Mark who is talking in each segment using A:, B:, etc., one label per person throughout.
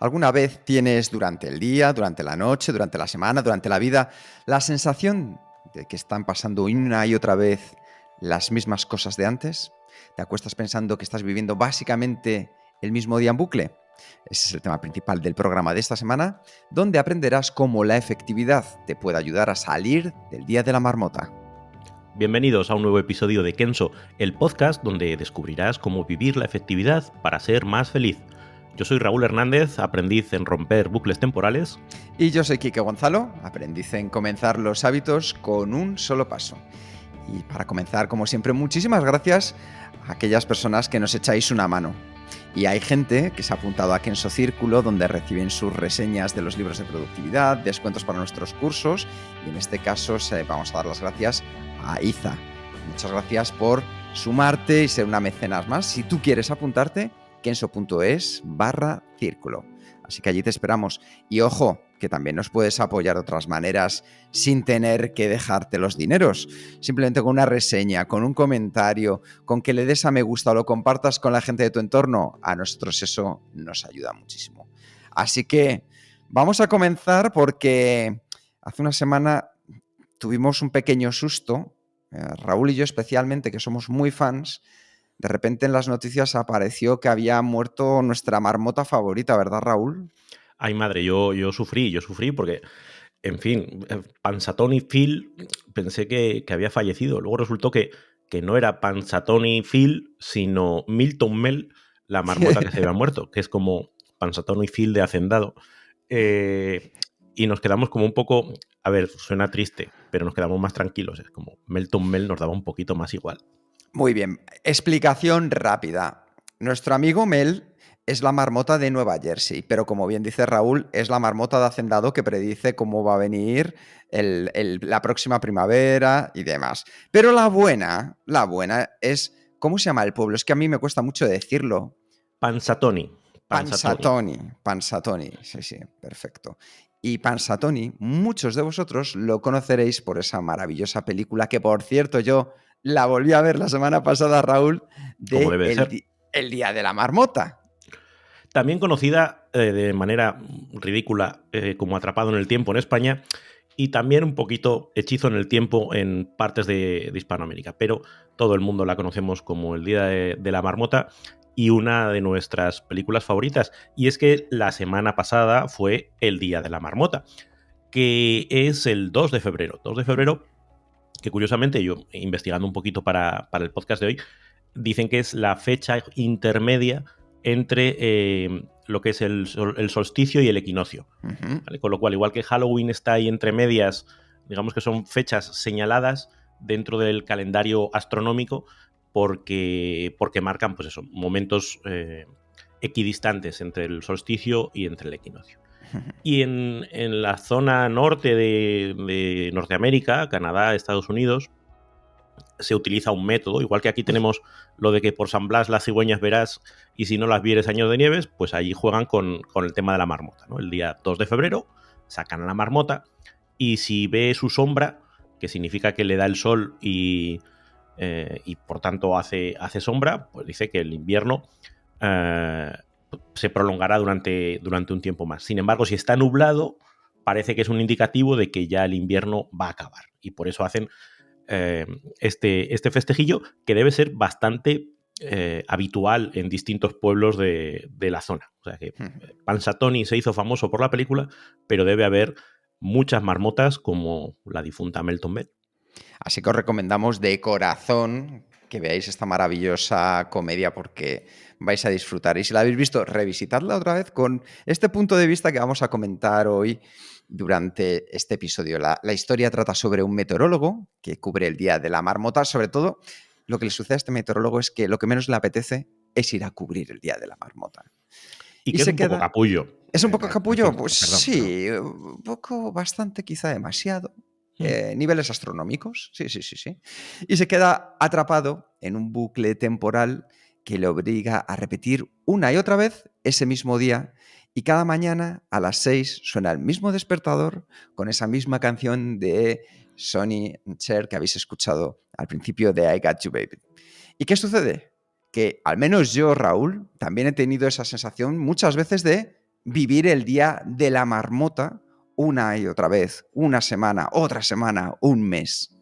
A: ¿Alguna vez tienes durante el día, durante la noche, durante la semana, durante la vida, la sensación de que están pasando una y otra vez las mismas cosas de antes? ¿Te acuestas pensando que estás viviendo básicamente el mismo día en bucle? Ese es el tema principal del programa de esta semana, donde aprenderás cómo la efectividad te puede ayudar a salir del día de la marmota.
B: Bienvenidos a un nuevo episodio de Kenso, el podcast donde descubrirás cómo vivir la efectividad para ser más feliz. Yo soy Raúl Hernández, aprendiz en romper bucles temporales.
A: Y yo soy Quique Gonzalo, aprendiz en comenzar los hábitos con un solo paso. Y para comenzar, como siempre, muchísimas gracias a aquellas personas que nos echáis una mano. Y hay gente que se ha apuntado a Kenso Círculo, donde reciben sus reseñas de los libros de productividad, descuentos para nuestros cursos. Y en este caso vamos a dar las gracias a Iza. Muchas gracias por sumarte y ser una mecenas más. Si tú quieres apuntarte, kenso.es/círculo. Así que allí te esperamos. Y ojo, que también nos puedes apoyar de otras maneras sin tener que dejarte los dineros. Simplemente con una reseña, con un comentario, con que le des a me gusta o lo compartas con la gente de tu entorno. A nosotros eso nos ayuda muchísimo. Así que vamos a comenzar porque hace una semana tuvimos un pequeño susto. Raúl y yo especialmente, que somos muy fans. De repente en las noticias apareció que había muerto nuestra marmota favorita, ¿verdad, Raúl?
B: Ay madre, yo sufrí porque, en fin, Punxsutawney Phil pensé que había fallecido. Luego resultó que no era Punxsutawney Phil, sino Milton Mel, la marmota que se había muerto, que es como Punxsutawney Phil de Hacendado. Y nos quedamos como un poco, a ver, suena triste, pero nos quedamos más tranquilos. Es como Milton Mel nos daba un poquito más igual.
A: Muy bien, explicación rápida. Nuestro amigo Mel es la marmota de Nueva Jersey, pero como bien dice Raúl, es la marmota de Hacendado que predice cómo va a venir la próxima primavera y demás. Pero la buena es, ¿cómo se llama el pueblo? Es que a mí me cuesta mucho decirlo.
B: Punxsutawney.
A: Punxsutawney, sí, perfecto. Y Punxsutawney, muchos de vosotros lo conoceréis por esa maravillosa película que, por cierto, yo la volví a ver la semana pasada, Raúl,
B: Como
A: de
B: debe de ser.
A: El Día de la Marmota.
B: También conocida de manera ridícula como Atrapado en el Tiempo en España y también un poquito Hechizo en el Tiempo en partes de Hispanoamérica. Pero todo el mundo la conocemos como El Día de la Marmota y una de nuestras películas favoritas. Y es que la semana pasada fue el Día de la Marmota, que es el 2 de febrero. 2 de febrero, que curiosamente yo, investigando un poquito para el podcast de hoy, dicen que es la fecha intermedia entre lo que es el solsticio y el equinoccio.
A: Uh-huh.
B: ¿Vale? Con lo cual, igual que Halloween está ahí entre medias, digamos que son fechas señaladas dentro del calendario astronómico porque marcan pues eso, momentos equidistantes entre el solsticio y entre el equinoccio. Y en la zona norte de Norteamérica, Canadá, Estados Unidos, se utiliza un método, igual que aquí tenemos lo de que por San Blas las cigüeñas verás y si no las vieres años de nieves, pues allí juegan con el tema de la marmota, ¿no? El día 2 de febrero sacan a la marmota y si ve su sombra, que significa que le da el sol y por tanto hace sombra, pues dice que el invierno se prolongará durante un tiempo más. Sin embargo, si está nublado, parece que es un indicativo de que ya el invierno va a acabar y por eso hacen este festejillo que debe ser bastante habitual en distintos pueblos de la zona. O sea que Punxsutawney se hizo famoso por la película, pero debe haber muchas marmotas como la difunta Milton Mel.
A: Así que os recomendamos de corazón que veáis esta maravillosa comedia porque vais a disfrutar. Y si la habéis visto, revisitadla otra vez con este punto de vista que vamos a comentar hoy durante este episodio. La historia trata sobre un meteorólogo que cubre el Día de la Marmota. Sobre todo, lo que le sucede a este meteorólogo es que lo que menos le apetece es ir a cubrir el Día de la Marmota.
B: Y que es un poco capullo.
A: ¿Es un poco capullo?
B: En fin,
A: Pues
B: perdón.
A: sí, un poco, bastante, quizá demasiado. Niveles astronómicos, sí. Y se queda atrapado en un bucle temporal que le obliga a repetir una y otra vez ese mismo día y cada mañana a las 6 suena el mismo despertador con esa misma canción de Sonny and Cher que habéis escuchado al principio de I Got You Baby. ¿Y qué sucede? Que al menos yo, Raúl, también he tenido esa sensación muchas veces de vivir el día de la marmota una y otra vez, una semana, otra semana, un mes.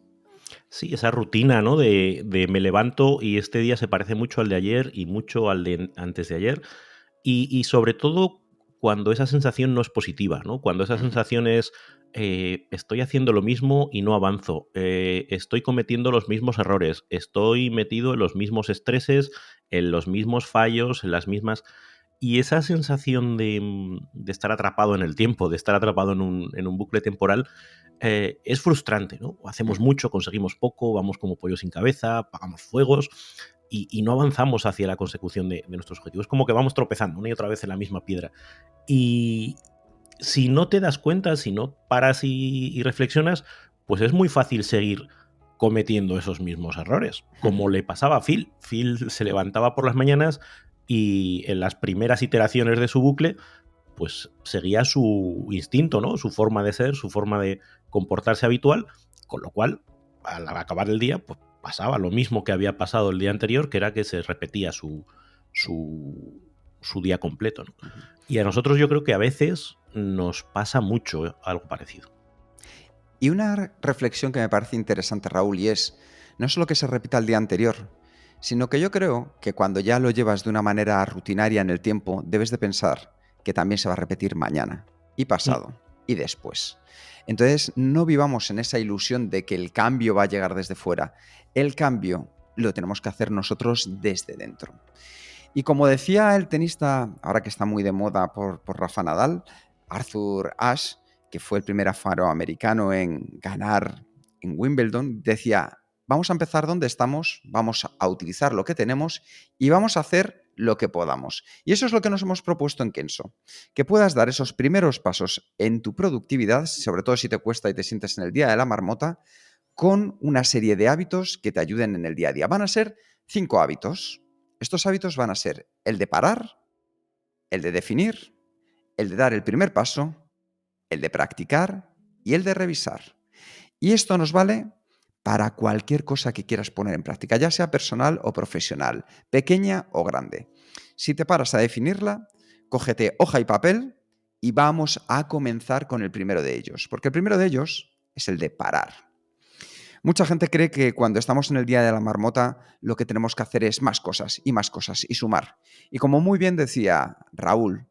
B: Sí, esa rutina, ¿no? De me levanto y este día se parece mucho al de ayer y mucho al de antes de ayer. Y sobre todo cuando esa sensación no es positiva, ¿no? Cuando esa
A: Ujú.
B: sensación es estoy haciendo lo mismo y no avanzo, estoy cometiendo los mismos errores, estoy metido en los mismos estreses, en los mismos fallos, en las mismas... Y esa sensación de estar atrapado en el tiempo, de estar atrapado en un bucle temporal, es frustrante, ¿no? Hacemos
A: Ujú.
B: mucho, conseguimos poco, vamos como pollo sin cabeza, pagamos fuegos y no avanzamos hacia la consecución de nuestros objetivos. Es como que vamos tropezando una y otra vez en la misma piedra. Y si no te das cuenta, si no paras y reflexionas, pues es muy fácil seguir cometiendo esos mismos errores, como
A: Ujú.
B: le pasaba a Phil. Phil se levantaba por las mañanas y en las primeras iteraciones de su bucle, pues seguía su instinto, ¿no? Su forma de ser, su forma de comportarse habitual, con lo cual, al acabar el día, pues pasaba lo mismo que había pasado el día anterior, que era que se repetía su día completo, ¿no?
A: Ujú.
B: Y a nosotros yo creo que a veces nos pasa mucho algo parecido.
A: Y una reflexión que me parece interesante, Raúl, y es no solo que se repita el día anterior, sino que yo creo que cuando ya lo llevas de una manera rutinaria en el tiempo, debes de pensar que también se va a repetir mañana y
B: Mm.
A: pasado y después. Entonces, no vivamos en esa ilusión de que el cambio va a llegar desde fuera. El cambio lo tenemos que hacer nosotros desde dentro. Y como decía el tenista, ahora que está muy de moda por Rafa Nadal, Arthur Ashe, que fue el primer afroamericano en ganar en Wimbledon, decía, vamos a empezar donde estamos, vamos a utilizar lo que tenemos y vamos a hacer lo que podamos. Y eso es lo que nos hemos propuesto en Kenso, que puedas dar esos primeros pasos en tu productividad, sobre todo si te cuesta y te sientes en el día de la marmota, con una serie de hábitos que te ayuden en el día a día. Van a ser 5 hábitos. Estos hábitos van a ser el de parar, el de definir, el de dar el primer paso, el de practicar y el de revisar. Y esto nos vale para cualquier cosa que quieras poner en práctica, ya sea personal o profesional, pequeña o grande. Si te paras a definirla, cógete hoja y papel y vamos a comenzar con el primero de ellos, porque el primero de ellos es el de parar. Mucha gente cree que cuando estamos en el día de la marmota lo que tenemos que hacer es más cosas y sumar. Y como muy bien decía Raúl,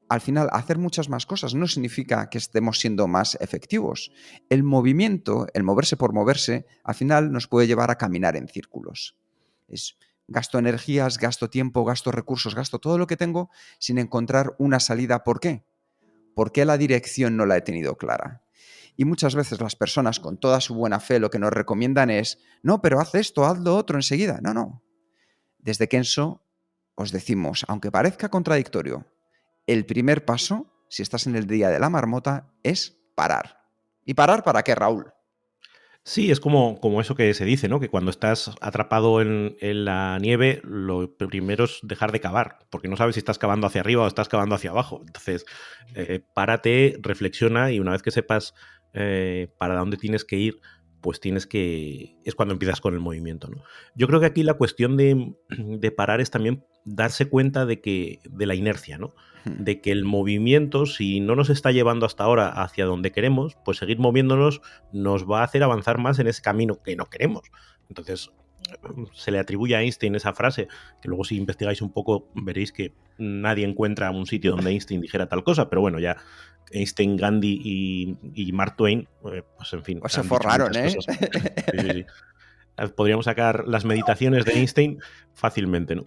A: al final hacer muchas más cosas no significa que estemos siendo más efectivos. El movimiento, el moverse por moverse, al final nos puede llevar a caminar en círculos. Es gasto energías, gasto tiempo, gasto recursos, gasto todo lo que tengo sin encontrar una salida. ¿Por qué? ¿Por qué la dirección no la he tenido clara? Y muchas veces las personas con toda su buena fe lo que nos recomiendan es, no, pero haz esto, haz lo otro enseguida. No, no. Desde Kenso os decimos, aunque parezca contradictorio, el primer paso, si estás en el día de la marmota, es parar. ¿Y parar para qué, Raúl?
B: Sí, es como eso que se dice, ¿no? Que cuando estás atrapado en la nieve, lo primero es dejar de cavar, porque no sabes si estás cavando hacia arriba o estás cavando hacia abajo. Entonces, párate, reflexiona y una vez que sepas para dónde tienes que ir, pues tienes que... es cuando empiezas con el movimiento, ¿no? Yo creo que aquí la cuestión de parar es también darse cuenta de la inercia, ¿no? De que el movimiento, si no nos está llevando hasta ahora hacia donde queremos, pues seguir moviéndonos nos va a hacer avanzar más en ese camino que no queremos. Entonces, se le atribuye a Einstein esa frase, que luego si investigáis un poco veréis que nadie encuentra un sitio donde Einstein dijera tal cosa, pero bueno, ya Einstein, Gandhi y Mark Twain, pues en fin,
A: Os se
B: han dicho
A: forraron,
B: muchas
A: ¿eh?
B: cosas. Sí, sí, sí. Podríamos sacar las meditaciones de Einstein fácilmente, ¿no?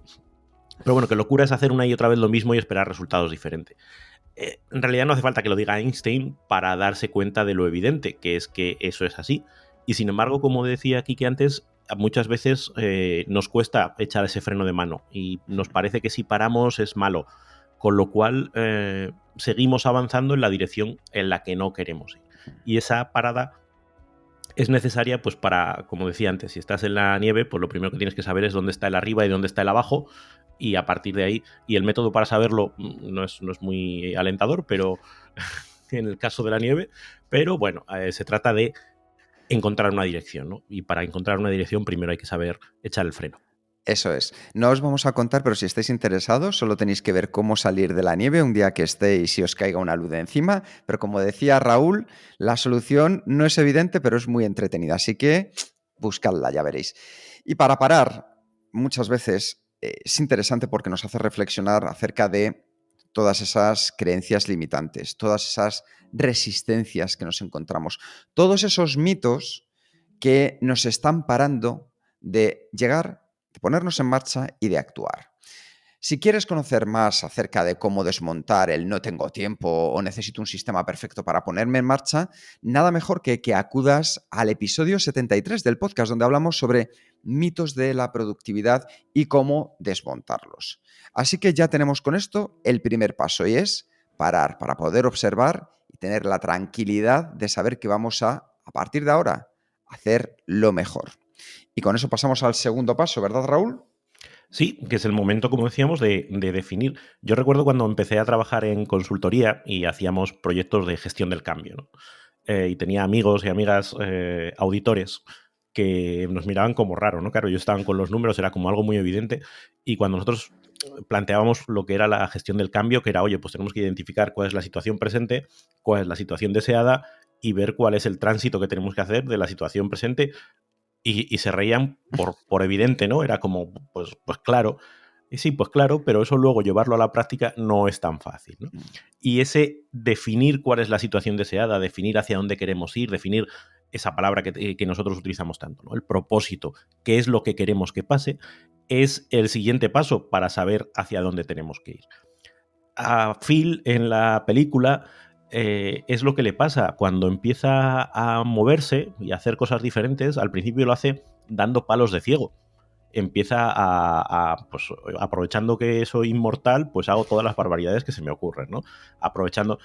B: Pero bueno, que locura es hacer una y otra vez lo mismo y esperar resultados diferentes. En realidad no hace falta que lo diga Einstein para darse cuenta de lo evidente, que es que eso es así. Y sin embargo, como decía Kike antes, muchas veces nos cuesta echar ese freno de mano y nos parece que si paramos es malo, con lo cual seguimos avanzando en la dirección en la que no queremos ir. Y esa parada es necesaria, pues para, como decía antes, si estás en la nieve, pues lo primero que tienes que saber es dónde está el arriba y dónde está el abajo, y a partir de ahí, y el método para saberlo no es muy alentador, pero en el caso de la nieve, pero bueno, se trata de encontrar una dirección, ¿no? Y para encontrar una dirección primero hay que saber echar el freno.
A: Eso es. No os vamos a contar, pero si estáis interesados, solo tenéis que ver cómo salir de la nieve un día que estéis y os caiga una luz de encima. Pero como decía Raúl, la solución no es evidente, pero es muy entretenida. Así que buscadla, ya veréis. Y para parar, muchas veces es interesante porque nos hace reflexionar acerca de todas esas creencias limitantes, todas esas resistencias que nos encontramos, todos esos mitos que nos están parando de llegar, de ponernos en marcha y de actuar. Si quieres conocer más acerca de cómo desmontar el no tengo tiempo o necesito un sistema perfecto para ponerme en marcha, nada mejor que acudas al episodio 73 del podcast, donde hablamos sobre mitos de la productividad y cómo desmontarlos. Así que ya tenemos con esto el primer paso y es parar para poder observar y tener la tranquilidad de saber que vamos a partir de ahora, hacer lo mejor. Y con eso pasamos al segundo paso, ¿verdad, Raúl?
B: Sí, que es el momento, como decíamos, de definir. Yo recuerdo cuando empecé a trabajar en consultoría y hacíamos proyectos de gestión del cambio, ¿no? Y tenía amigos y amigas auditores que nos miraban como raro, ¿no? Claro, ellos estaban con los números, era como algo muy evidente. Y cuando nosotros planteábamos lo que era la gestión del cambio, que era, oye, pues tenemos que identificar cuál es la situación presente, cuál es la situación deseada y ver cuál es el tránsito que tenemos que hacer de la situación presente. Y se reían por evidente, ¿no? Era como, pues claro. Y sí, pues claro, pero eso luego llevarlo a la práctica no es tan fácil, ¿no? Y ese definir cuál es la situación deseada, definir hacia dónde queremos ir, definir esa palabra que nosotros utilizamos tanto, ¿no? El propósito, qué es lo que queremos que pase, es el siguiente paso para saber hacia dónde tenemos que ir. A Phil en la película es lo que le pasa cuando empieza a moverse y a hacer cosas diferentes. Al principio lo hace dando palos de ciego. Empieza pues, aprovechando que soy inmortal, pues hago todas las barbaridades que se me ocurren, ¿no? Aprovechando.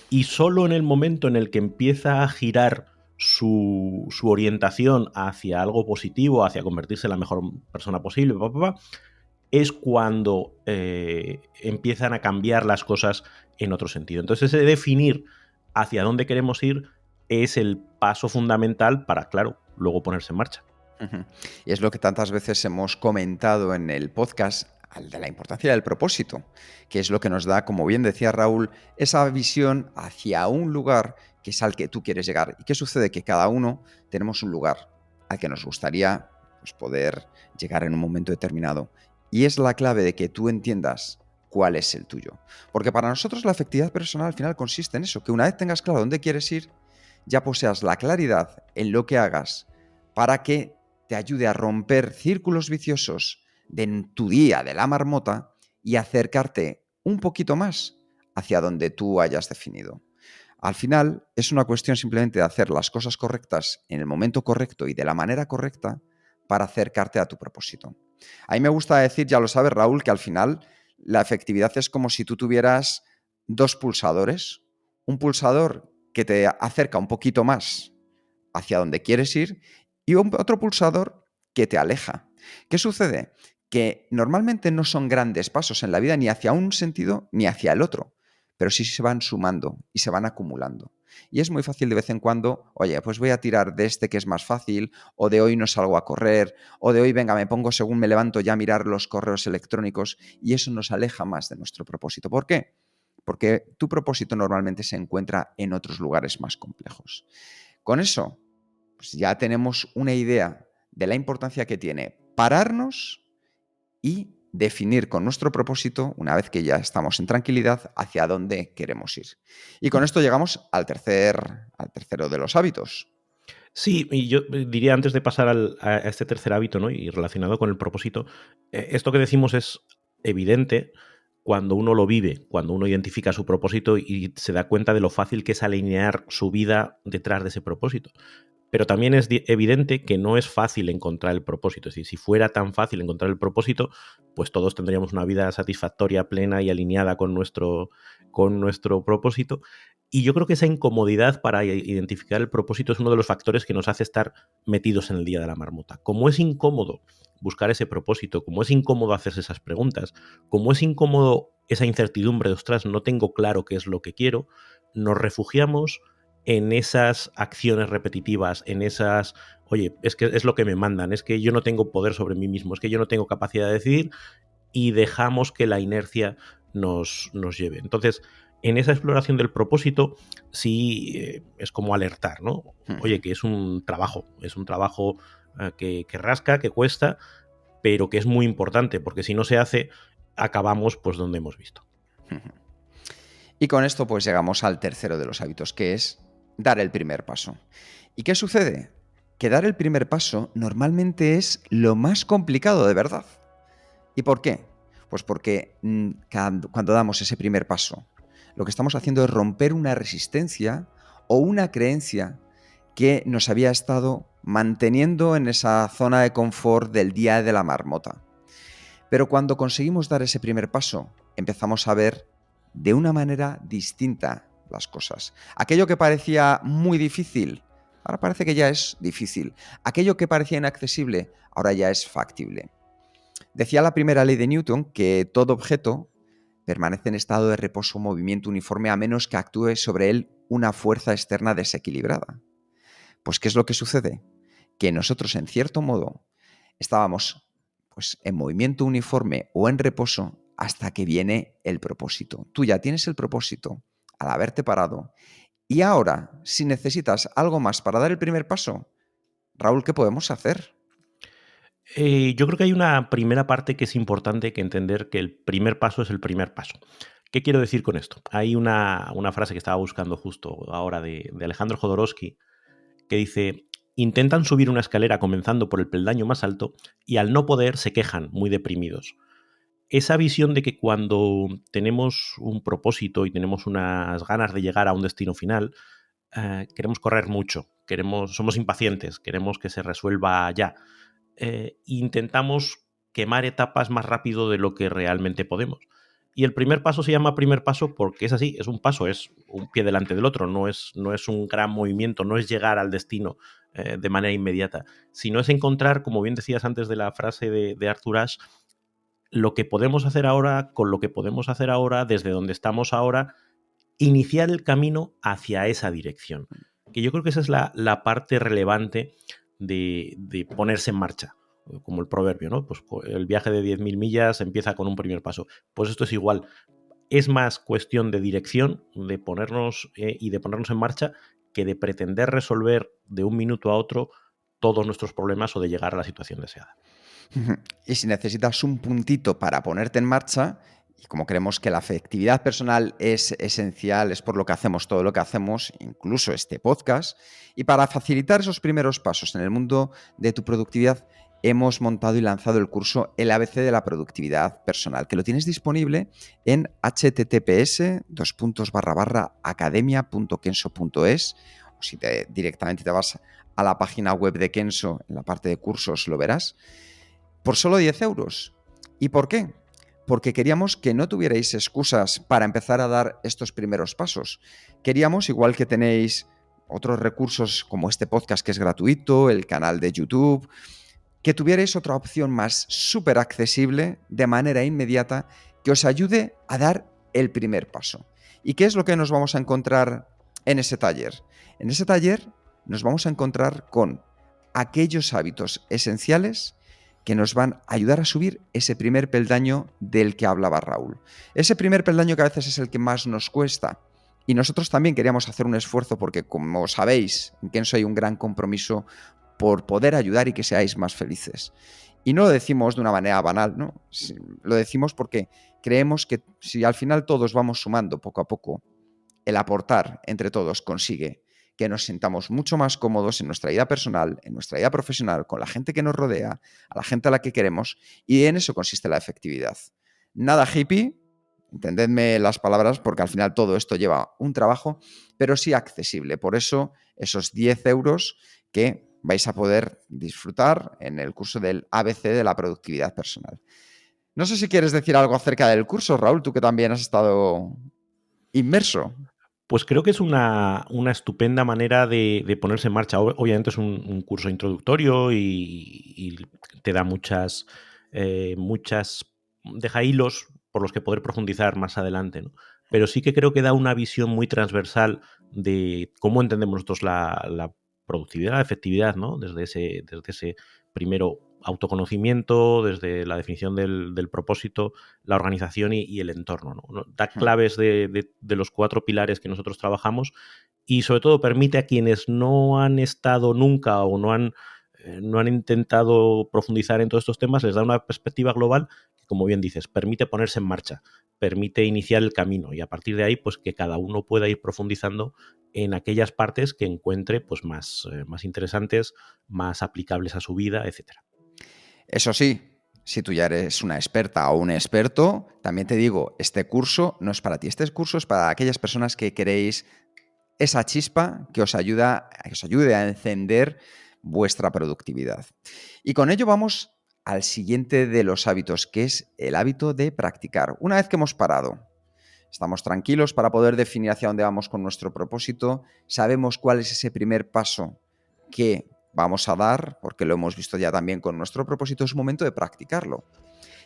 B: Y solo en el momento en el que empieza a girar su orientación hacia algo positivo, hacia convertirse en la mejor persona posible, es cuando empiezan a cambiar las cosas en otro sentido. Entonces, ese definir hacia dónde queremos ir es el paso fundamental para, claro, luego ponerse en marcha.
A: Y es lo que tantas veces hemos comentado en el podcast, de la importancia del propósito, que es lo que nos da, como bien decía Raúl, esa visión hacia un lugar que es al que tú quieres llegar. ¿Y qué sucede? Que cada uno tenemos un lugar al que nos gustaría pues, poder llegar en un momento determinado. Y es la clave de que tú entiendas cuál es el tuyo. Porque para nosotros la efectividad personal al final consiste en eso, que una vez tengas claro dónde quieres ir, ya poseas la claridad en lo que hagas para que te ayude a romper círculos viciosos de tu día de la marmota y acercarte un poquito más hacia donde tú hayas definido. Al final es una cuestión simplemente de hacer las cosas correctas en el momento correcto y de la manera correcta para acercarte a tu propósito. A mí me gusta decir, ya lo sabes Raúl, que al final la efectividad es como si tú tuvieras dos pulsadores. Un pulsador que te acerca un poquito más hacia donde quieres ir y otro pulsador que te aleja. ¿Qué sucede? Que normalmente no son grandes pasos en la vida ni hacia un sentido ni hacia el otro, pero sí se van sumando y se van acumulando. Y es muy fácil de vez en cuando, oye, pues voy a tirar de este que es más fácil, o de hoy no salgo a correr, o de hoy, venga, me pongo según me levanto ya a mirar los correos electrónicos, y eso nos aleja más de nuestro propósito. ¿Por qué? Porque tu propósito normalmente se encuentra en otros lugares más complejos. Con eso, pues ya tenemos una idea de la importancia que tiene pararnos y definir con nuestro propósito, una vez que ya estamos en tranquilidad, hacia dónde queremos ir. Y con esto llegamos al tercero de los hábitos.
B: Sí, y yo diría antes de pasar a este tercer hábito, ¿no? Y relacionado con el propósito, esto que decimos es evidente cuando uno lo vive, cuando uno identifica su propósito y se da cuenta de lo fácil que es alinear su vida detrás de ese propósito. Pero también es evidente que no es fácil encontrar el propósito. Es decir, si fuera tan fácil encontrar el propósito, pues todos tendríamos una vida satisfactoria, plena y alineada con nuestro propósito. Y yo creo que esa incomodidad para identificar el propósito es uno de los factores que nos hace estar metidos en el día de la marmota. Como es incómodo buscar ese propósito, como es incómodo hacerse esas preguntas, como es incómodo esa incertidumbre de, ostras, no tengo claro qué es lo que quiero, nos refugiamos en esas acciones repetitivas, en esas, oye, es que es lo que me mandan, es que yo no tengo poder sobre mí mismo, es que yo no tengo capacidad de decidir, y dejamos que la inercia nos lleve. Entonces, en esa exploración del propósito, sí es como alertar, ¿no? Oye, que es un trabajo que rasca, que cuesta, pero que es muy importante, porque si no se hace, acabamos pues donde hemos visto.
A: Y con esto pues llegamos al tercero de los hábitos, que es dar el primer paso. ¿Y qué sucede? Que dar el primer paso normalmente es lo más complicado de verdad. ¿Y por qué? Pues porque cuando damos ese primer paso, lo que estamos haciendo es romper una resistencia o una creencia que nos había estado manteniendo en esa zona de confort del día de la marmota. Pero cuando conseguimos dar ese primer paso, empezamos a ver de una manera distinta las cosas. Aquello que parecía muy difícil, ahora parece que ya es difícil. Aquello que parecía inaccesible, ahora ya es factible. Decía la primera ley de Newton que todo objeto permanece en estado de reposo o movimiento uniforme a menos que actúe sobre él una fuerza externa desequilibrada. Pues, ¿qué es lo que sucede? Que nosotros, en cierto modo, estábamos pues, en movimiento uniforme o en reposo hasta que viene el propósito. Tú ya tienes el propósito al haberte parado. Y ahora, si necesitas algo más para dar el primer paso, Raúl, ¿qué podemos hacer?
B: Yo creo que hay una primera parte que es importante que entender que el primer paso es el primer paso. ¿Qué quiero decir con esto? Hay una frase que estaba buscando justo ahora de Alejandro Jodorowsky que dice: intentan subir una escalera comenzando por el peldaño más alto y al no poder se quejan muy deprimidos. Esa visión de que cuando tenemos un propósito y tenemos unas ganas de llegar a un destino final, queremos correr mucho, somos impacientes, queremos que se resuelva ya. Intentamos quemar etapas más rápido de lo que realmente podemos. Y el primer paso se llama primer paso porque es así, es un paso, es un pie delante del otro, no es un gran movimiento, no es llegar al destino de manera inmediata, sino es encontrar, como bien decías antes de la frase de Arthur Ashe, lo que podemos hacer ahora, con lo que podemos hacer ahora, desde donde estamos ahora, iniciar el camino hacia esa dirección. Que yo creo que esa es la parte relevante de ponerse en marcha, como el proverbio, ¿no? Pues el viaje de 10.000 millas empieza con un primer paso. Pues esto es igual. Es más cuestión de dirección, de ponernos y de ponernos en marcha, que de pretender resolver de un minuto a otro todos nuestros problemas o de llegar a la situación deseada.
A: Y si necesitas un puntito para ponerte en marcha, y como creemos que la efectividad personal es esencial, es por lo que hacemos todo lo que hacemos, incluso este podcast, y para facilitar esos primeros pasos en el mundo de tu productividad, hemos montado y lanzado el curso El ABC de la productividad personal, que lo tienes disponible en https://academia.kenso.es, o si directamente te vas a la página web de Kenso, en la parte de cursos lo verás, por solo 10 euros. ¿Y por qué? Porque queríamos que no tuvierais excusas para empezar a dar estos primeros pasos. Queríamos, igual que tenéis otros recursos como este podcast que es gratuito, el canal de YouTube, que tuvierais otra opción más súper accesible de manera inmediata que os ayude a dar el primer paso. ¿Y qué es lo que nos vamos a encontrar en ese taller? En ese taller nos vamos a encontrar con aquellos hábitos esenciales que nos van a ayudar a subir ese primer peldaño del que hablaba Raúl. Ese primer peldaño que a veces es el que más nos cuesta. Y nosotros también queríamos hacer un esfuerzo porque, como sabéis, en Kenso hay un gran compromiso por poder ayudar y que seáis más felices. Y no lo decimos de una manera banal, ¿no? Lo decimos porque creemos que si al final todos vamos sumando poco a poco, el aportar entre todos consigue que nos sintamos mucho más cómodos en nuestra vida personal, en nuestra vida profesional, con la gente que nos rodea, a la gente a la que queremos, y en eso consiste la efectividad. Nada hippie, entendedme las palabras, porque al final todo esto lleva un trabajo, pero sí accesible. Por eso esos 10 euros que vais a poder disfrutar en el curso del ABC de la productividad personal. No sé si quieres decir algo acerca del curso, Raúl, tú que también has estado inmerso.
B: Pues creo que es una estupenda manera de ponerse en marcha. Obviamente es un curso introductorio y te da muchas deja hilos por los que poder profundizar más adelante, ¿no? Pero sí que creo que da una visión muy transversal de cómo entendemos nosotros la productividad, la efectividad, ¿no? Desde ese primero autoconocimiento, desde la definición del propósito, la organización y el entorno, ¿no? Da claves de los 4 pilares que nosotros trabajamos y sobre todo permite a quienes no han estado nunca o no han intentado profundizar en todos estos temas, les da una perspectiva global que, como bien dices, permite ponerse en marcha, permite iniciar el camino y a partir de ahí, pues que cada uno pueda ir profundizando en aquellas partes que encuentre pues más interesantes, más aplicables a su vida, etcétera.
A: Eso sí, si tú ya eres una experta o un experto, también te digo, este curso no es para ti, este curso es para aquellas personas que queréis esa chispa que os ayude a encender vuestra productividad. Y con ello vamos al siguiente de los hábitos, que es el hábito de practicar. Una vez que hemos parado, estamos tranquilos para poder definir hacia dónde vamos con nuestro propósito, sabemos cuál es ese primer paso que vamos a dar, porque lo hemos visto ya también con nuestro propósito, es momento de practicarlo.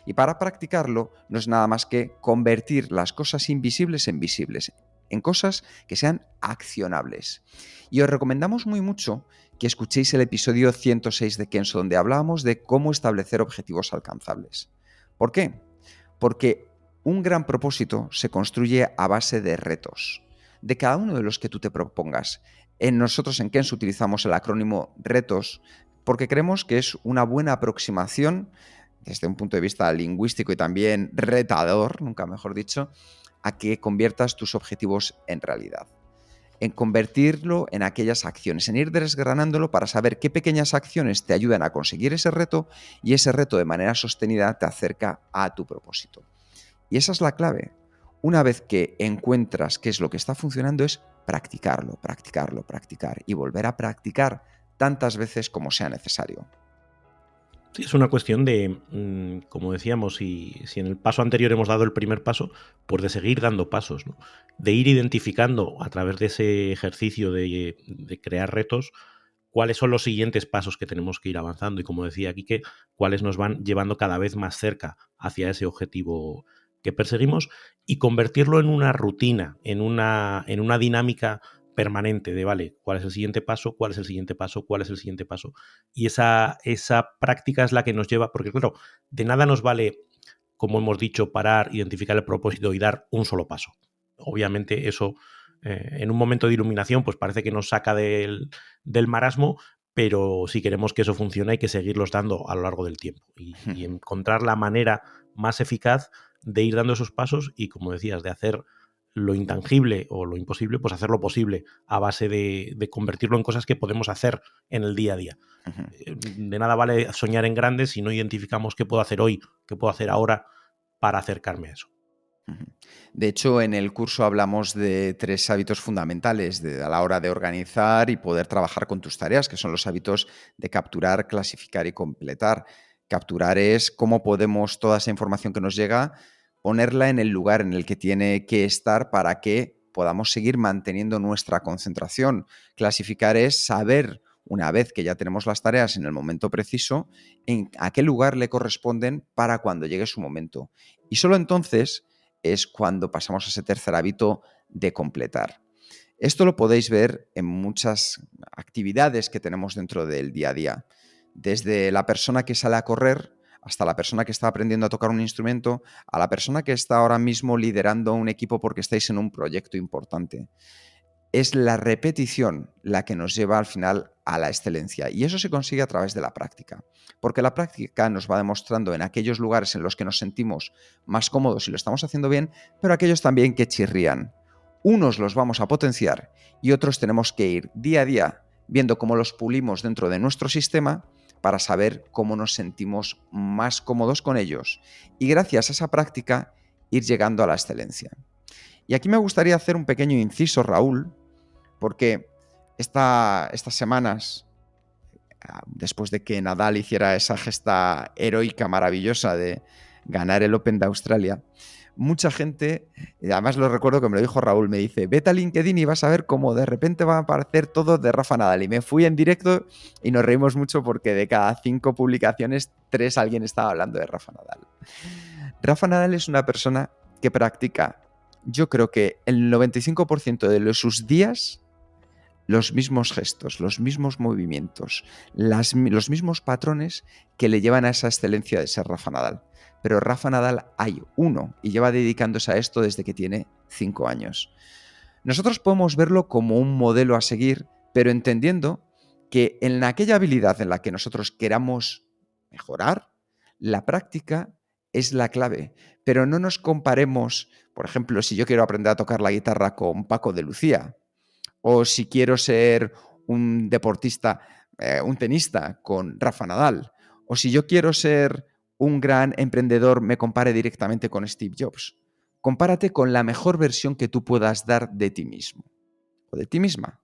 A: Y para practicarlo no es nada más que convertir las cosas invisibles en visibles, en cosas que sean accionables. Y os recomendamos muy mucho que escuchéis el episodio 106 de Kenso, donde hablábamos de cómo establecer objetivos alcanzables. ¿Por qué? Porque un gran propósito se construye a base de retos, de cada uno de los que tú te propongas. Nosotros en Kenso utilizamos el acrónimo RETOS porque creemos que es una buena aproximación desde un punto de vista lingüístico y también retador, nunca mejor dicho, a que conviertas tus objetivos en realidad. En convertirlo en aquellas acciones, en ir desgranándolo para saber qué pequeñas acciones te ayudan a conseguir ese reto y ese reto de manera sostenida te acerca a tu propósito. Y esa es la clave. Una vez que encuentras qué es lo que está funcionando es practicar y volver a practicar tantas veces como sea necesario.
B: Sí, es una cuestión de, como decíamos, si en el paso anterior hemos dado el primer paso, pues de seguir dando pasos, ¿no? De ir identificando a través de ese ejercicio de crear retos cuáles son los siguientes pasos que tenemos que ir avanzando y, como decía Quique, cuáles nos van llevando cada vez más cerca hacia ese objetivo que perseguimos y convertirlo en una rutina, en una dinámica permanente de, vale, ¿cuál es el siguiente paso? ¿Cuál es el siguiente paso? ¿Cuál es el siguiente paso? Y esa práctica es la que nos lleva, porque claro, de nada nos vale, como hemos dicho, parar, identificar el propósito y dar un solo paso. Obviamente eso, en un momento de iluminación, pues parece que nos saca del marasmo, pero si queremos que eso funcione hay que seguirlos dando a lo largo del tiempo y encontrar la manera más eficaz de ir dando esos pasos y, como decías, de hacer lo intangible o lo imposible, pues hacer lo posible a base de convertirlo en cosas que podemos hacer en el día a día. De nada vale soñar en grande si no identificamos qué puedo hacer hoy, qué puedo hacer ahora para acercarme a eso.
A: De hecho, en el curso hablamos de 3 hábitos fundamentales a la hora de organizar y poder trabajar con tus tareas, que son los hábitos de capturar, clasificar y completar. Capturar es cómo podemos toda esa información que nos llega ponerla en el lugar en el que tiene que estar para que podamos seguir manteniendo nuestra concentración. Clasificar es saber, una vez que ya tenemos las tareas en el momento preciso, en a qué lugar le corresponden para cuando llegue su momento. Y solo entonces es cuando pasamos a ese tercer hábito de completar. Esto lo podéis ver en muchas actividades que tenemos dentro del día a día. Desde la persona que sale a correr hasta la persona que está aprendiendo a tocar un instrumento, a la persona que está ahora mismo liderando un equipo porque estáis en un proyecto importante. Es la repetición la que nos lleva al final a la excelencia y eso se consigue a través de la práctica, porque la práctica nos va demostrando en aquellos lugares en los que nos sentimos más cómodos y lo estamos haciendo bien, pero aquellos también que chirrían. Unos los vamos a potenciar y otros tenemos que ir día a día viendo cómo los pulimos dentro de nuestro sistema para saber cómo nos sentimos más cómodos con ellos y gracias a esa práctica ir llegando a la excelencia. Y aquí me gustaría hacer un pequeño inciso, Raúl, porque estas semanas, después de que Nadal hiciera esa gesta heroica, maravillosa de ganar el Open de Australia, mucha gente, y además lo recuerdo que me lo dijo Raúl, me dice, vete a LinkedIn y vas a ver cómo de repente va a aparecer todo de Rafa Nadal. Y me fui en directo y nos reímos mucho porque de cada 5 publicaciones, 3 alguien estaba hablando de Rafa Nadal. Rafa Nadal es una persona que practica, yo creo que el 95% de sus días, los mismos gestos, los mismos movimientos, los mismos patrones que le llevan a esa excelencia de ser Rafa Nadal. Pero Rafa Nadal hay uno y lleva dedicándose a esto desde que tiene 5 años. Nosotros podemos verlo como un modelo a seguir, pero entendiendo que en aquella habilidad en la que nosotros queramos mejorar, la práctica es la clave. Pero no nos comparemos, por ejemplo, si yo quiero aprender a tocar la guitarra con Paco de Lucía, o si quiero ser un deportista, un tenista con Rafa Nadal, o si yo quiero ser un gran emprendedor, me compare directamente con Steve Jobs. Compárate con la mejor versión que tú puedas dar de ti mismo o de ti misma,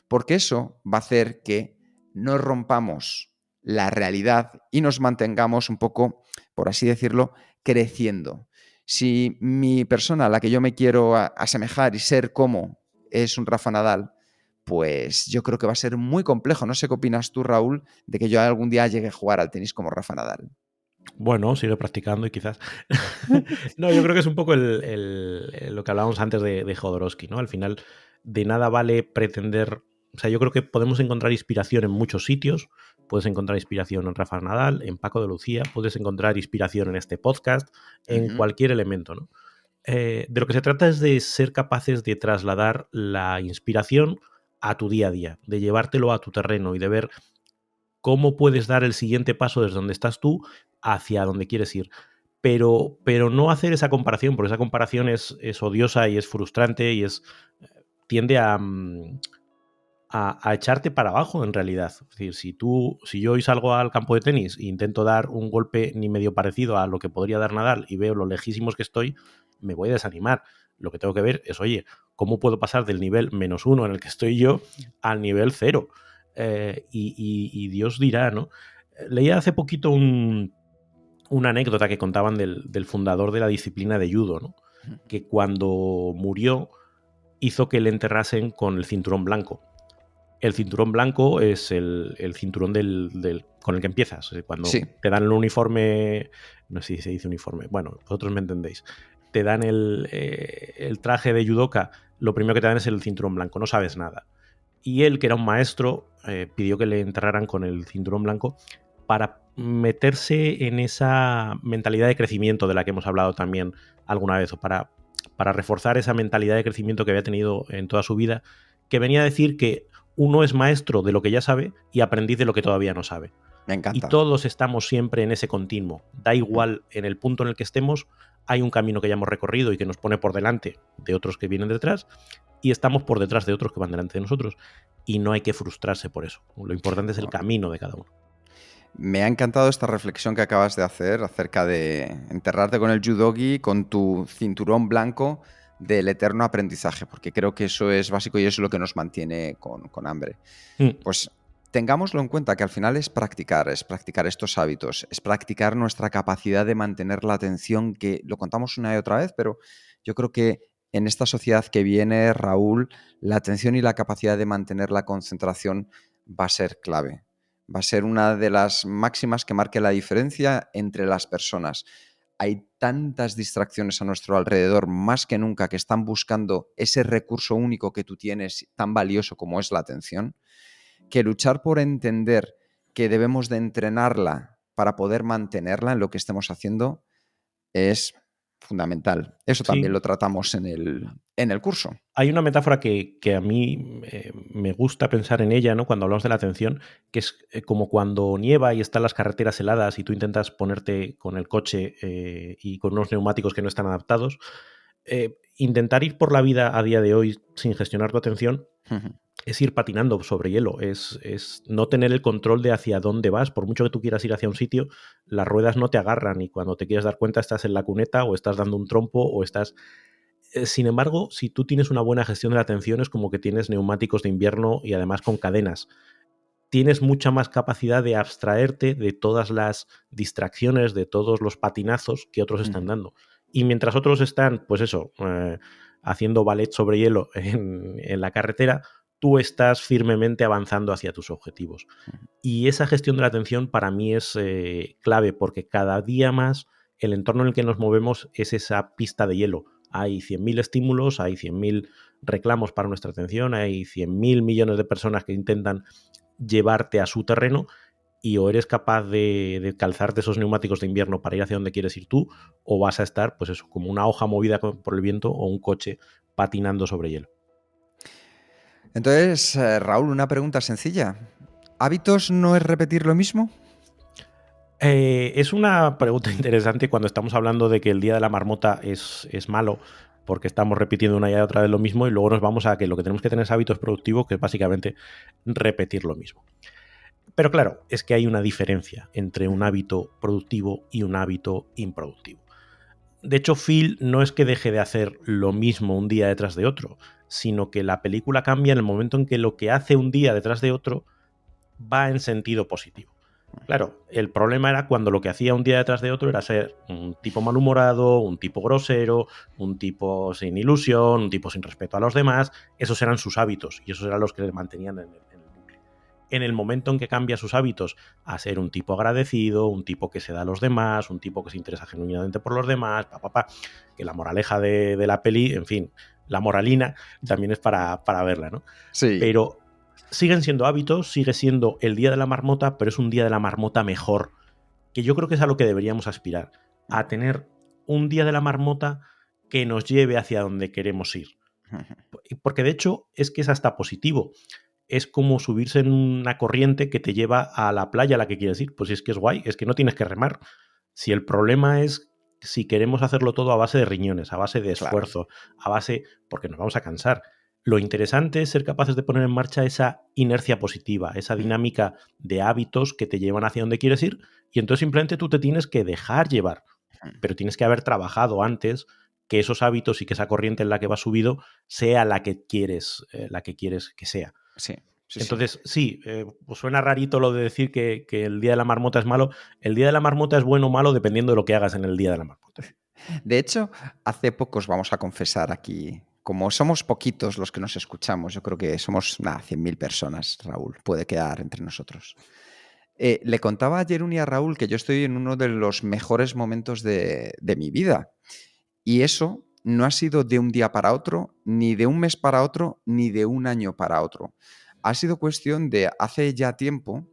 A: porque eso va a hacer que no rompamos la realidad y nos mantengamos un poco, por así decirlo, creciendo. Si mi persona a la que yo me quiero asemejar y ser como es un Rafa Nadal, pues yo creo que va a ser muy complejo. No sé qué opinas tú, Raúl, de que yo algún día llegue a jugar al tenis como Rafa Nadal.
B: Bueno, sigue practicando y quizás. No, yo creo que es un poco lo que hablábamos antes de Jodorowsky, ¿no? Al final, de nada vale pretender. O sea, yo creo que podemos encontrar inspiración en muchos sitios. Puedes encontrar inspiración en Rafa Nadal, en Paco de Lucía, puedes encontrar inspiración en este podcast, en cualquier elemento, ¿no? De lo que se trata es de ser capaces de trasladar la inspiración a tu día a día, de llevártelo a tu terreno y de ver cómo puedes dar el siguiente paso desde donde estás tú hacia donde quieres ir. Pero no hacer esa comparación, porque esa comparación es odiosa y es frustrante y tiende a echarte para abajo en realidad. Es decir, si yo hoy salgo al campo de tenis e intento dar un golpe ni medio parecido a lo que podría dar Nadal y veo lo lejísimos que estoy, me voy a desanimar. Lo que tengo que ver es, oye, ¿cómo puedo pasar del nivel -1 en el que estoy yo al nivel 0? Y Dios dirá, ¿no? Leía hace poquito una anécdota que contaban del fundador de la disciplina de judo, ¿no? Que cuando murió hizo que le enterrasen con el cinturón blanco. El cinturón blanco es el cinturón con el que empiezas. Cuando
A: Sí.
B: te dan el uniforme, no sé si se dice uniforme, bueno, vosotros me entendéis. Te dan el traje de judoka, lo primero que te dan es el cinturón blanco, no sabes nada. Y él, que era un maestro, pidió que le enterraran con el cinturón blanco para meterse en esa mentalidad de crecimiento de la que hemos hablado también alguna vez, o para reforzar esa mentalidad de crecimiento que había tenido en toda su vida, que venía a decir que uno es maestro de lo que ya sabe y aprendiz de lo que todavía no sabe.
A: Me encanta.
B: Y todos estamos siempre en ese continuo. Da igual en el punto en el que estemos, hay un camino que ya hemos recorrido y que nos pone por delante de otros que vienen detrás, y estamos por detrás de otros que van delante de nosotros. Y no hay que frustrarse por eso. Lo importante es el camino de cada uno.
A: Me ha encantado esta reflexión que acabas de hacer acerca de enterrarte con el judogi, con tu cinturón blanco del eterno aprendizaje, porque creo que eso es básico y eso es lo que nos mantiene con hambre. Pues tengámoslo en cuenta, que al final es practicar estos hábitos, es practicar nuestra capacidad de mantener la atención, que lo contamos una y otra vez, pero yo creo que en esta sociedad que viene, Raúl, la atención y la capacidad de mantener la concentración va a ser clave. Va a ser una de las máximas que marque la diferencia entre las personas. Hay tantas distracciones a nuestro alrededor, más que nunca, que están buscando ese recurso único que tú tienes, tan valioso como es la atención, que luchar por entender que debemos de entrenarla para poder mantenerla en lo que estemos haciendo es fundamental. Eso también lo tratamos en el curso.
B: Hay una metáfora que a mí me gusta pensar en ella, ¿no? Cuando hablamos de la atención, que es como cuando nieva y están las carreteras heladas y tú intentas ponerte con el coche y con unos neumáticos que no están adaptados. Intentar ir por la vida a día de hoy sin gestionar tu atención es ir patinando sobre hielo, es no tener el control de hacia dónde vas. Por mucho que tú quieras ir hacia un sitio, las ruedas no te agarran y cuando te quieres dar cuenta estás en la cuneta o estás dando un trompo o estás... Sin embargo, si tú tienes una buena gestión de la atención, es como que tienes neumáticos de invierno y además con cadenas. Tienes mucha más capacidad de abstraerte de todas las distracciones, de todos los patinazos que otros están dando. Y mientras otros están, pues eso, haciendo ballet sobre hielo en la carretera, tú estás firmemente avanzando hacia tus objetivos. Y esa gestión de la atención para mí es clave, porque cada día más el entorno en el que nos movemos es esa pista de hielo. Hay 100.000 estímulos, hay 100.000 reclamos para nuestra atención, hay 100.000 millones de personas que intentan llevarte a su terreno, y o eres capaz de calzarte esos neumáticos de invierno para ir hacia donde quieres ir tú, o vas a estar, pues eso, como una hoja movida por el viento o un coche patinando sobre hielo.
A: Entonces, Raúl, una pregunta sencilla. ¿Hábitos no es repetir lo mismo?
B: Es una pregunta interesante cuando estamos hablando de que el día de la marmota es malo, porque estamos repitiendo una y otra vez lo mismo, y luego nos vamos a que lo que tenemos que tener es hábitos productivos, que es básicamente repetir lo mismo. Pero claro, es que hay una diferencia entre un hábito productivo y un hábito improductivo. De hecho, Phil no es que deje de hacer lo mismo un día detrás de otro, sino que la película cambia en el momento en que lo que hace un día detrás de otro va en sentido positivo. Claro, el problema era cuando lo que hacía un día detrás de otro era ser un tipo malhumorado, un tipo grosero, un tipo sin ilusión, un tipo sin respeto a los demás. Esos eran sus hábitos y esos eran los que le mantenían en el bucle. En el momento en que cambia sus hábitos a ser un tipo agradecido, un tipo que se da a los demás, un tipo que se interesa genuinamente por los demás, que la moraleja de la peli, en fin, la moralina también es para verla, ¿no?
A: Sí.
B: Pero siguen siendo hábitos, sigue siendo el día de la marmota, pero es un día de la marmota mejor, que yo creo que es a lo que deberíamos aspirar, a tener un día de la marmota que nos lleve hacia donde queremos ir. Porque de hecho es que es hasta positivo. Es como subirse en una corriente que te lleva a la playa a la que quieres ir. Pues es que es guay, es que no tienes que remar. Si el problema es si queremos hacerlo todo a base de riñones, a base de
A: Claro.
B: esfuerzo, a base, porque nos vamos a cansar. Lo interesante es ser capaces de poner en marcha esa inercia positiva, esa dinámica de hábitos que te llevan hacia donde quieres ir, y entonces simplemente tú te tienes que dejar llevar, pero tienes que haber trabajado antes que esos hábitos y que esa corriente en la que vas subido sea la que quieres que sea.
A: Sí, sí, sí.
B: Entonces, sí, pues suena rarito lo de decir que el día de la marmota es malo. El día de la marmota es bueno o malo dependiendo de lo que hagas en el día de la marmota.
A: De hecho, hace pocos vamos a confesar aquí, como somos poquitos los que nos escuchamos, yo creo que somos 100.000 personas, Raúl, puede quedar entre nosotros. Le contaba a Jerún y a Raúl que yo estoy en uno de los mejores momentos de mi vida. Y eso no ha sido de un día para otro, ni de un mes para otro, ni de un año para otro. Ha sido cuestión de hace ya tiempo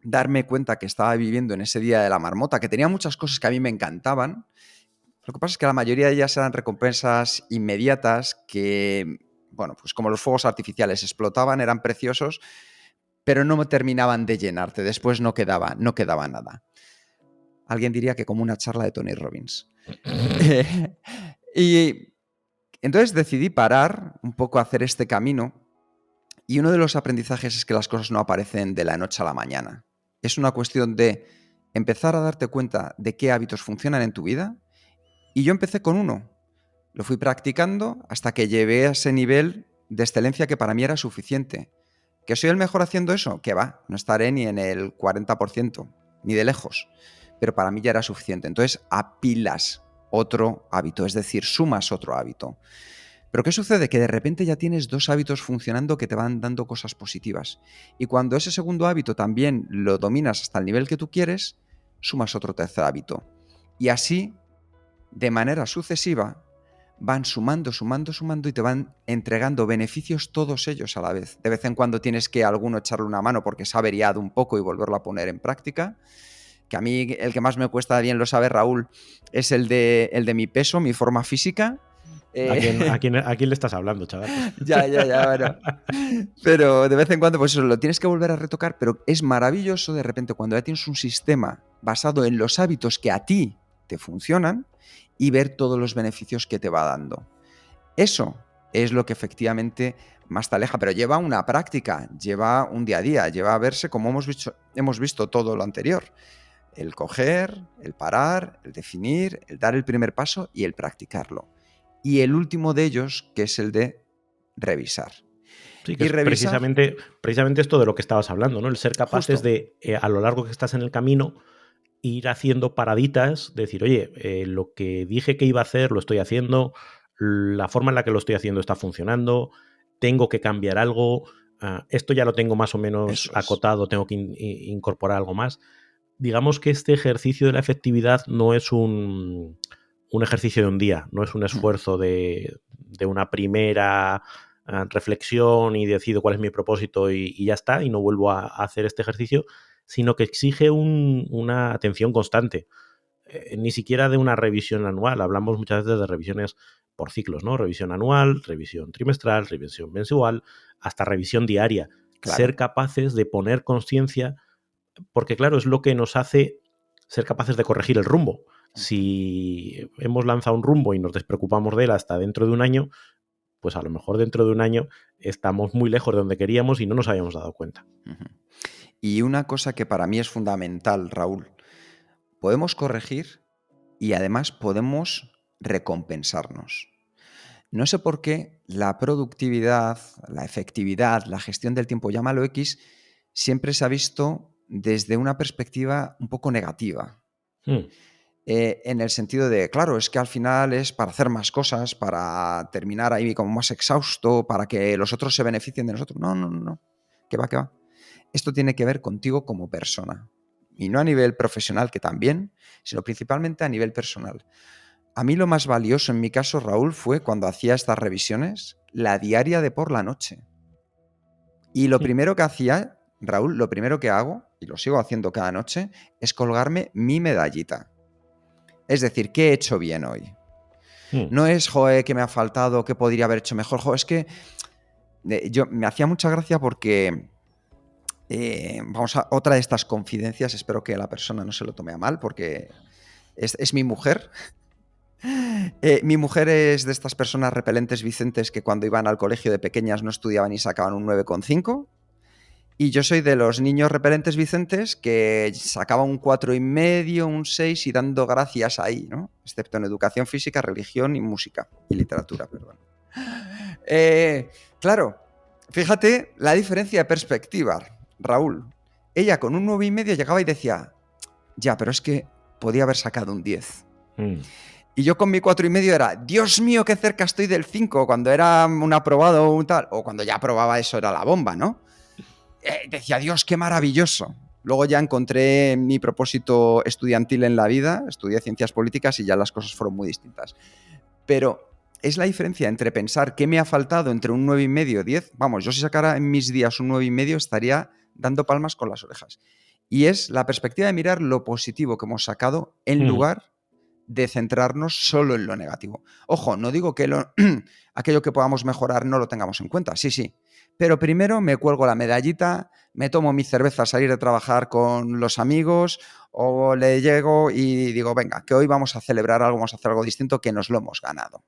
A: darme cuenta que estaba viviendo en ese día de la marmota, que tenía muchas cosas que a mí me encantaban. Lo que pasa es que la mayoría de ellas eran recompensas inmediatas que, bueno, pues como los fuegos artificiales explotaban, eran preciosos, pero no me terminaban de llenarte. Después no quedaba nada. Alguien diría que como una charla de Tony Robbins. Y entonces decidí parar un poco a hacer este camino, y uno de los aprendizajes es que las cosas no aparecen de la noche a la mañana. Es una cuestión de empezar a darte cuenta de qué hábitos funcionan en tu vida, y yo empecé con uno. Lo fui practicando hasta que llegué a ese nivel de excelencia que para mí era suficiente. ¿Que soy el mejor haciendo eso? Que va, no estaré ni en el 40%, ni de lejos. Pero para mí ya era suficiente. Entonces apilas otro hábito, es decir, sumas otro hábito. Pero ¿qué sucede? Que de repente ya tienes 2 hábitos funcionando que te van dando cosas positivas. Y cuando ese segundo hábito también lo dominas hasta el nivel que tú quieres, sumas otro tercer hábito. Y así, de manera sucesiva, van sumando y te van entregando beneficios todos ellos a la vez. De vez en cuando tienes que a alguno echarle una mano porque se ha averiado un poco y volverlo a poner en práctica. Que a mí el que más me cuesta, bien lo sabe Raúl, es el de mi peso, mi forma física.
B: ¿A quién le estás hablando, chaval?
A: Ya, bueno. Pero de vez en cuando, pues eso, lo tienes que volver a retocar, pero es maravilloso de repente cuando ya tienes un sistema basado en los hábitos que a ti te funcionan y ver todos los beneficios que te va dando. Eso es lo que efectivamente más te aleja, pero lleva una práctica, lleva un día a día, lleva a verse como hemos visto todo lo anterior. El coger, el parar, el definir, el dar el primer paso y el practicarlo. Y el último de ellos, que es el de revisar.
B: Sí, que
A: Y
B: es
A: revisar,
B: precisamente esto de lo que estabas hablando, ¿no? El ser capaces
A: justo,
B: de, a lo largo que estás en el camino, ir haciendo paraditas, decir, oye, lo que dije que iba a hacer, lo estoy haciendo, la forma en la que lo estoy haciendo está funcionando, tengo que cambiar algo, esto ya lo tengo más o menos
A: eso es.
B: acotado, tengo que incorporar algo más. digamos que este ejercicio de la efectividad no es un ejercicio de un día, no es un esfuerzo de una primera reflexión y decido cuál es mi propósito y ya está, y no vuelvo a hacer este ejercicio, sino que exige una atención constante. Ni siquiera de una revisión anual, hablamos muchas veces de revisiones por ciclos, ¿no? Revisión anual, revisión trimestral, revisión mensual, hasta revisión diaria.
A: Claro.
B: Ser capaces de poner conciencia, porque claro, es lo que nos hace ser capaces de corregir el rumbo. Si hemos lanzado un rumbo y nos despreocupamos de él hasta dentro de un año, pues a lo mejor dentro de un año estamos muy lejos de donde queríamos y no nos habíamos dado cuenta.
A: Y una cosa que para mí es fundamental, Raúl, podemos corregir y además podemos recompensarnos. No sé por qué la productividad, la efectividad, la gestión del tiempo, llámalo X, siempre se ha visto desde una perspectiva un poco negativa. En el sentido de, claro, es que al final es para hacer más cosas, para terminar ahí como más exhausto, para que los otros se beneficien de nosotros. No. ¿Qué va, qué va? Esto tiene que ver contigo como persona. Y no a nivel profesional, que también, sino principalmente a nivel personal. A mí lo más valioso en mi caso, Raúl, fue cuando hacía estas revisiones, la diaria de por la noche. Y lo primero que hacía, Raúl, lo primero que hago, y lo sigo haciendo cada noche, es colgarme mi medallita. Es decir, ¿qué he hecho bien hoy? No es, joder, que me ha faltado, que podría haber hecho mejor. Joder, es que yo me hacía mucha gracia porque vamos a otra de estas confidencias, espero que la persona no se lo tome a mal porque es mi mujer. Mi mujer es de estas personas repelentes Vicentes que cuando iban al colegio de pequeñas no estudiaban y sacaban un 9,5. Y yo soy de los niños repelentes Vicentes que sacaba un 4,5, un 6 y dando gracias ahí, ¿no? Excepto en educación física, religión y música. Y literatura, perdón. Claro, fíjate la diferencia de perspectiva, Raúl. Ella con un 9,5 llegaba y decía, ya, pero es que podía haber sacado un 10. Y yo con mi 4,5 era, Dios mío, qué cerca estoy del 5, cuando era un aprobado o un tal, o cuando ya aprobaba eso era la bomba, ¿no? Decía, Dios, qué maravilloso. Luego ya encontré mi propósito estudiantil en la vida, estudié ciencias políticas y ya las cosas fueron muy distintas. Pero es la diferencia entre pensar qué me ha faltado entre un 9,5 y 10. Vamos, yo si sacara en mis días un 9,5 estaría dando palmas con las orejas. Y es la perspectiva de mirar lo positivo que hemos sacado en lugar de centrarnos solo en lo negativo. Ojo, no digo que aquello que podamos mejorar no lo tengamos en cuenta, sí. Pero primero me cuelgo la medallita, me tomo mi cerveza a salir de trabajar con los amigos o le llego y digo, venga, que hoy vamos a celebrar algo, vamos a hacer algo distinto, que nos lo hemos ganado.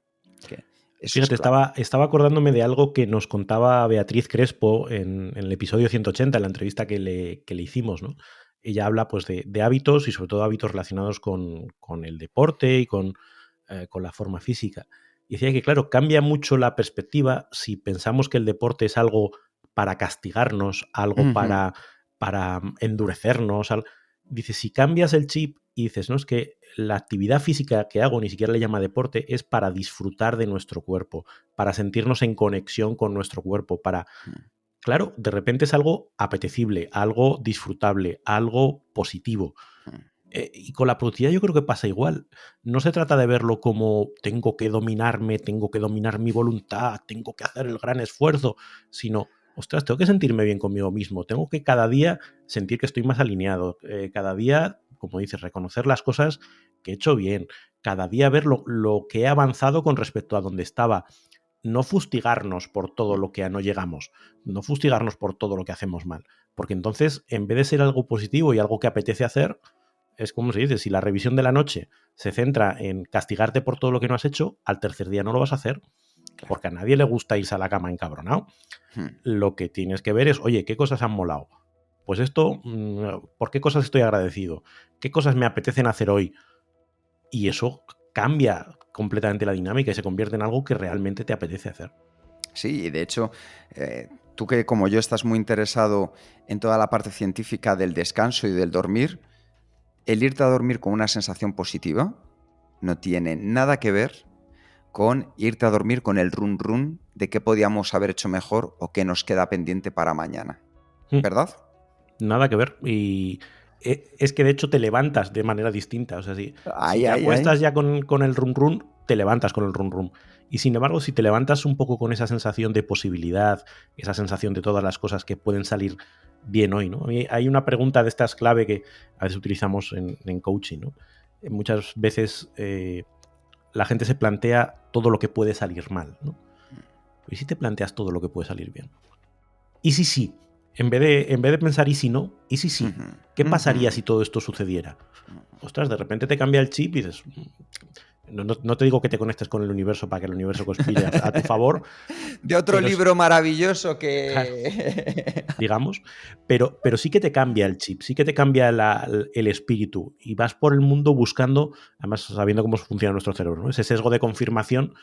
B: Fíjate, estaba acordándome de algo que nos contaba Beatriz Crespo en el episodio 180, en la entrevista que le hicimos, ¿no? Ella habla pues de hábitos y sobre todo hábitos relacionados con el deporte y con la forma física. Y decía que, claro, cambia mucho la perspectiva si pensamos que el deporte es algo para castigarnos, algo para endurecernos. Dice, si cambias el chip y dices, no, es que la actividad física que hago, ni siquiera le llama deporte, es para disfrutar de nuestro cuerpo, para sentirnos en conexión con nuestro cuerpo, para... Claro, de repente es algo apetecible, algo disfrutable, algo positivo. Y con la productividad yo creo que pasa igual. No se trata de verlo como tengo que dominarme, tengo que dominar mi voluntad, tengo que hacer el gran esfuerzo, sino, ostras, tengo que sentirme bien conmigo mismo, tengo que cada día sentir que estoy más alineado, cada día, como dices, reconocer las cosas que he hecho bien, cada día ver lo que he avanzado con respecto a donde estaba. No fustigarnos por todo lo que no llegamos, no fustigarnos por todo lo que hacemos mal, porque entonces, en vez de ser algo positivo y algo que apetece hacer, es como se dice, si la revisión de la noche se centra en castigarte por todo lo que no has hecho, al tercer día no lo vas a hacer, porque a nadie le gusta irse a la cama encabronado. Lo que tienes que ver es, oye, ¿qué cosas han molado? Pues esto, ¿por qué cosas estoy agradecido? ¿Qué cosas me apetecen hacer hoy? Y eso cambia completamente la dinámica y se convierte en algo que realmente te apetece hacer.
A: Sí, y de hecho, tú que como yo estás muy interesado en toda la parte científica del descanso y del dormir, el irte a dormir con una sensación positiva no tiene nada que ver con irte a dormir con el run run de qué podíamos haber hecho mejor o qué nos queda pendiente para mañana. ¿Verdad?
B: Nada que ver. Y Es que de hecho te levantas de manera distinta. O sea, si te
A: Ay.
B: acuestas ya con el run run, te levantas con el run run. Y sin embargo, si te levantas un poco con esa sensación de posibilidad, esa sensación de todas las cosas que pueden salir bien hoy, ¿no? Hay una pregunta de estas clave que a veces utilizamos en coaching, ¿no? Muchas veces la gente se plantea todo lo que puede salir mal, ¿no? ¿Y si te planteas todo lo que puede salir bien? ¿Y si sí? En vez de pensar, ¿y si no? ¿Y si sí? ¿Qué pasaría si todo esto sucediera? Ostras, de repente te cambia el chip y dices... No te digo que te conectes con el universo para que el universo conspire a tu favor.
A: De otro libro maravilloso que...
B: Claro, digamos, pero sí que te cambia el chip, sí que te cambia el espíritu y vas por el mundo buscando, además sabiendo cómo funciona nuestro cerebro, ¿no? Ese sesgo de confirmación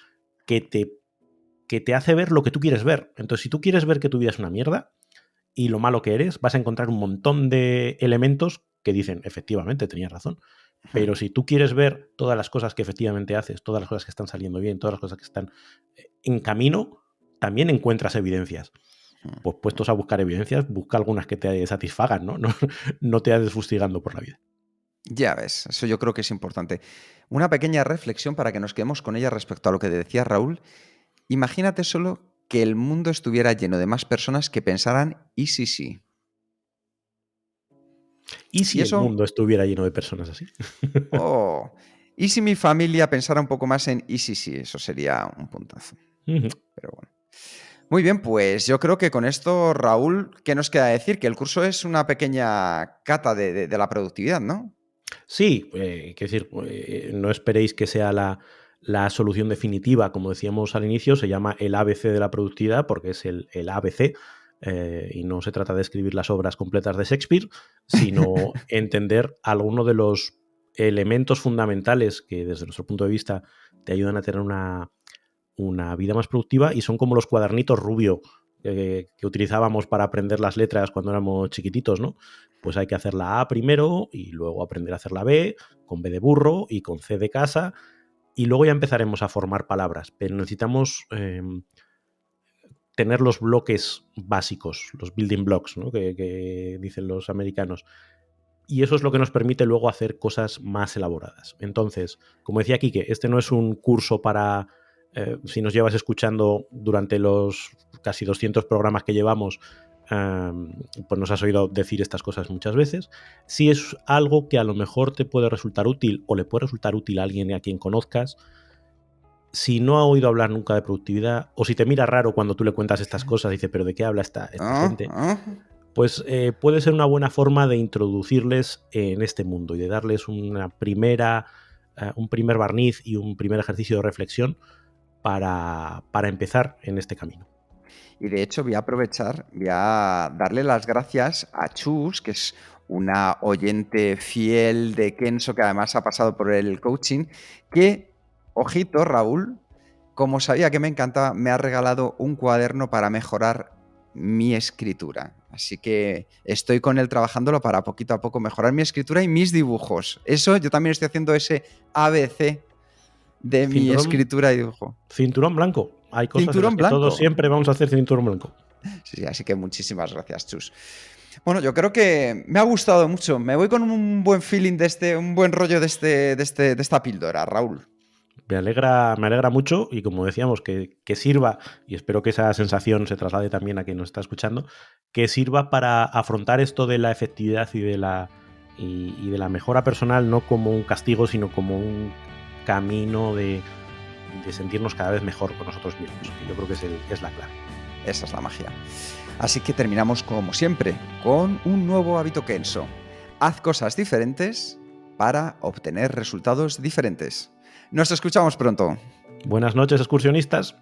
B: que te hace ver lo que tú quieres ver. Entonces, si tú quieres ver que tu vida es una mierda y lo malo que eres, vas a encontrar un montón de elementos que dicen, efectivamente, tenías razón. Pero si tú quieres ver todas las cosas que efectivamente haces, todas las cosas que están saliendo bien, todas las cosas que están en camino, también encuentras evidencias. Pues puestos a buscar evidencias, busca algunas que te satisfagan, ¿no? No te andes fustigando por la vida.
A: Ya ves, eso yo creo que es importante. Una pequeña reflexión para que nos quedemos con ella respecto a lo que decía Raúl. Imagínate solo que el mundo estuviera lleno de más personas que pensaran ¿y si sí?
B: ¿Y si
A: Y
B: el
A: eso,
B: mundo estuviera lleno de personas así?
A: oh, ¿y si mi familia pensara un poco más en ¿y si sí? Eso sería un puntazo. Pero bueno. Muy bien, pues yo creo que con esto, Raúl, ¿qué nos queda decir? Que el curso es una pequeña cata de la productividad, ¿no?
B: Sí, quiero decir, no esperéis que sea la solución definitiva, como decíamos al inicio, se llama el ABC de la productividad porque es el ABC y no se trata de escribir las obras completas de Shakespeare, sino entender algunos de los elementos fundamentales que desde nuestro punto de vista te ayudan a tener una vida más productiva y son como los cuadernitos rubio que utilizábamos para aprender las letras cuando éramos chiquititos, ¿no? Pues hay que hacer la A primero y luego aprender a hacer la B, con B de burro y con C de casa, y luego ya empezaremos a formar palabras, pero necesitamos tener los bloques básicos, los building blocks, ¿no? que dicen los americanos. Y eso es lo que nos permite luego hacer cosas más elaboradas. Entonces, como decía Quique, este no es un curso para... si nos llevas escuchando durante los casi 200 programas que llevamos, pues nos has oído decir estas cosas muchas veces. Si es algo que a lo mejor te puede resultar útil o le puede resultar útil a alguien a quien conozcas, si no ha oído hablar nunca de productividad o si te mira raro cuando tú le cuentas estas cosas, dice, pero ¿de qué habla esta gente? Pues puede ser una buena forma de introducirles en este mundo y de darles un primer barniz y un primer ejercicio de reflexión para empezar en este camino.
A: Y de hecho voy a aprovechar, voy a darle las gracias a Chus, que es una oyente fiel de Kenso, que además ha pasado por el coaching, que, ojito, Raúl, como sabía que me encantaba, me ha regalado un cuaderno para mejorar mi escritura. Así que estoy con él trabajándolo para poquito a poco mejorar mi escritura y mis dibujos. Eso, yo también estoy haciendo ese ABC de mi escritura y dibujo.
B: Cinturón blanco. Hay cosas
A: Cinturón
B: en las que
A: blanco.
B: todos siempre vamos a hacer cinturón blanco.
A: Sí, así que muchísimas gracias, Chus. Bueno, yo creo que me ha gustado mucho. Me voy con un buen feeling un buen rollo de esta píldora, Raúl.
B: Me alegra mucho y como decíamos, que sirva, y espero que esa sensación se traslade también a quien nos está escuchando, que sirva para afrontar esto de la efectividad y de la mejora personal no como un castigo, sino como un camino de sentirnos cada vez mejor con nosotros mismos. Yo creo que es la clave.
A: Esa es la magia. Así que terminamos como siempre con un nuevo hábito Kenso. Haz cosas diferentes para obtener resultados diferentes. Nos escuchamos pronto.
B: Buenas noches, excursionistas.